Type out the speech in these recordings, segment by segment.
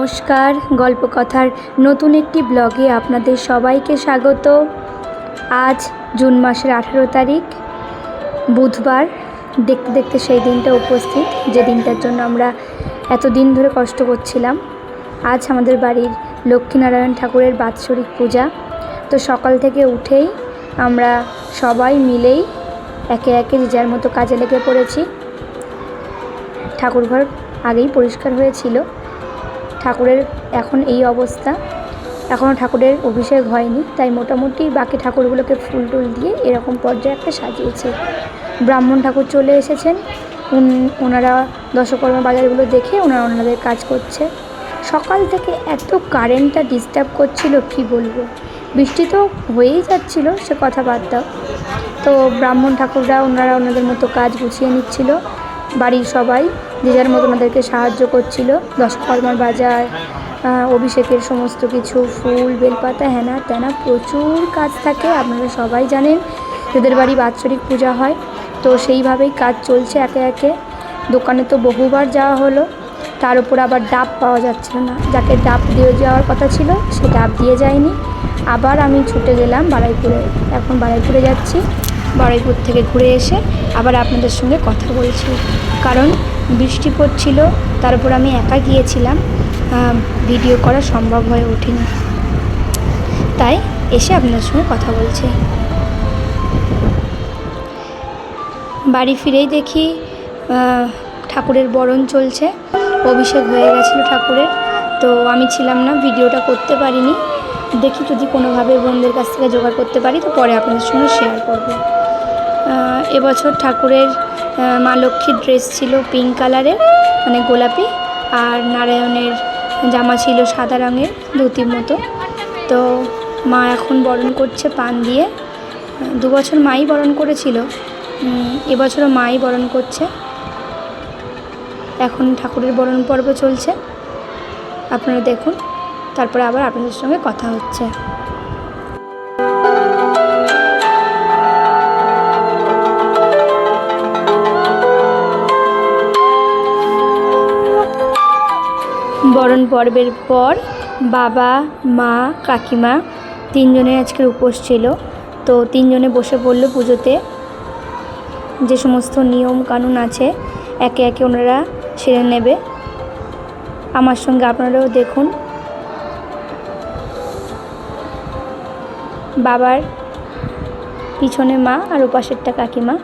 নমস্কার, গল্পকথার নতুন একটি ব্লগে আপনাদের সবাইকে স্বাগত। আজ জুন মাসের 18 তারিখ বুধবার। দেখতে দেখতে সেই দিনটা উপস্থিত, যে দিনটার জন্য আমরা এতদিন ধরে কষ্ট করছিলাম। আজ আমাদের বাড়ির লক্ষ্মীনারায়ণ ঠাকুরের বাৎসরিক পূজা। তো সকাল থেকে উঠেই আমরা সবাই মিলেই একে একে যে যার মতো কাজে লেগে পড়েছি। ঠাকুরঘর আগেই পরিষ্কার হয়েছিল। ঠাকুরের এখন এই অবস্থা, এখনও ঠাকুরের অভিষেক হয়নি, তাই মোটামুটি বাকি ঠাকুরগুলোকে ফুল টুল দিয়ে এরকম পর্যায়ে একটা সাজিয়েছে। ব্রাহ্মণ ঠাকুর চলে এসেছেন, ওনারা দশকর্মা বাজারগুলো দেখে ওনাদের কাজ করছে। সকাল থেকে এত কারেন্টটা ডিস্টার্ব করছিল কি বলবো। বৃষ্টি তো হয়েই যাচ্ছিল, সে কথা বাদ দাও। তো ব্রাহ্মণ ঠাকুররা ওনারা ওনাদের মতো কাজ গুছিয়ে নিচ্ছিল। বাড়ির সবাই যে যার মতো ওনাদেরকে সাহায্য করছিল। দশকর্মার বাজার, অভিষেকের সমস্ত কিছু, ফুল বেলপাতা, হেনা তেনা প্রচুর কাজ থাকে। আপনারা সবাই জানেন যাদের বাড়ি বাৎসরিক পূজা হয়, তো সেইভাবেই কাজ চলছে একে একে। দোকানে তো বহুবার যাওয়া হলো, তার উপর আবার ডাব পাওয়া যাচ্ছিল না। যাকে ডাব দিয়ে যাওয়ার কথা ছিল সে ডাব দিয়ে যায়নি। আবার আমি ছুটে গেলাম বারুইপুরে। এখন বারুইপুরে যাচ্ছি। বারুইপুর থেকে ঘুরে এসে আবার আপনাদের সঙ্গে কথা বলছি, কারণ বৃষ্টি পড়ছিল, তার উপর আমি একা গিয়েছিলাম, ভিডিও করা সম্ভব হয়ে ওঠেনি। তাই এসে আপনাদের সঙ্গে কথা বলছি। বাড়ি ফিরেই দেখি ঠাকুরের বরণ চলছে। অভিষেক হয়ে গেছিলো ঠাকুরের, তো আমি ছিলাম না, ভিডিওটা করতে পারিনি। দেখি যদি কোনোভাবে বোনদের কাছ থেকে জোগাড় করতে পারি তো পরে আপনাদের সঙ্গে শেয়ার করব। এবছর ঠাকুরের মা লক্ষ্মীর ড্রেস ছিল পিঙ্ক কালারের, মানে গোলাপি, আর নারায়ণের জামা ছিল সাদা রঙের, ধুতির মতো। তো মা এখন বরণ করছে পান দিয়ে। 2 বছর মাই বরণ করেছিল, এবছরও মাই বরণ করছে। এখন ঠাকুরের বরণ পর্ব চলছে, আপনারা দেখুন, তারপরে আবার আপনাদের সঙ্গে কথা হচ্ছে। বরণ পর্বের পর বাবা, মা, কাকিমা 3 জনের আজকের উপোস ছিল। তো 3 জনে বসে পড়ল পুজোতে। যে সমস্ত নিয়ম কানুন আছে একে একে ওনারা সেরে নেবে। আমার সঙ্গে আপনারাও দেখুন। বাবার পিছনে মা আর ওপাশেরটা কাকিমা।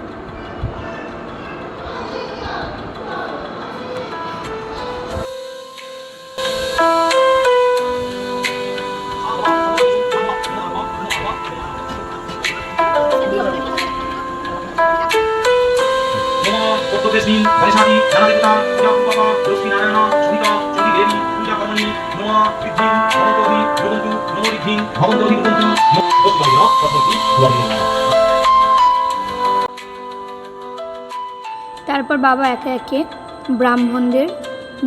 তারপর বাবা একে একে ব্রাহ্মণদের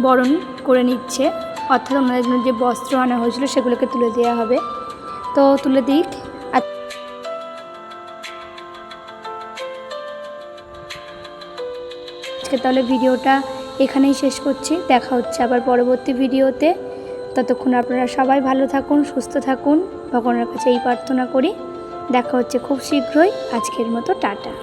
বরণ করে নিচ্ছে, অর্থাৎ ওনাদের জন্য যে বস্ত্র আনা হয়েছিল সেগুলোকে তুলে দেওয়া হবে। তো তুলে দিক। আজকে তাহলে ভিডিওটা এখানেই শেষ করছি। দেখা হচ্ছে আবার পরবর্তী ভিডিওতে। ততক্ষণ আপনারা সবাই ভালো থাকুন, সুস্থ থাকুন, ভগবানের কাছে এই প্রার্থনা করি। দেখা হচ্ছে খুব শীঘ্রই। আজকের মতো টাটা।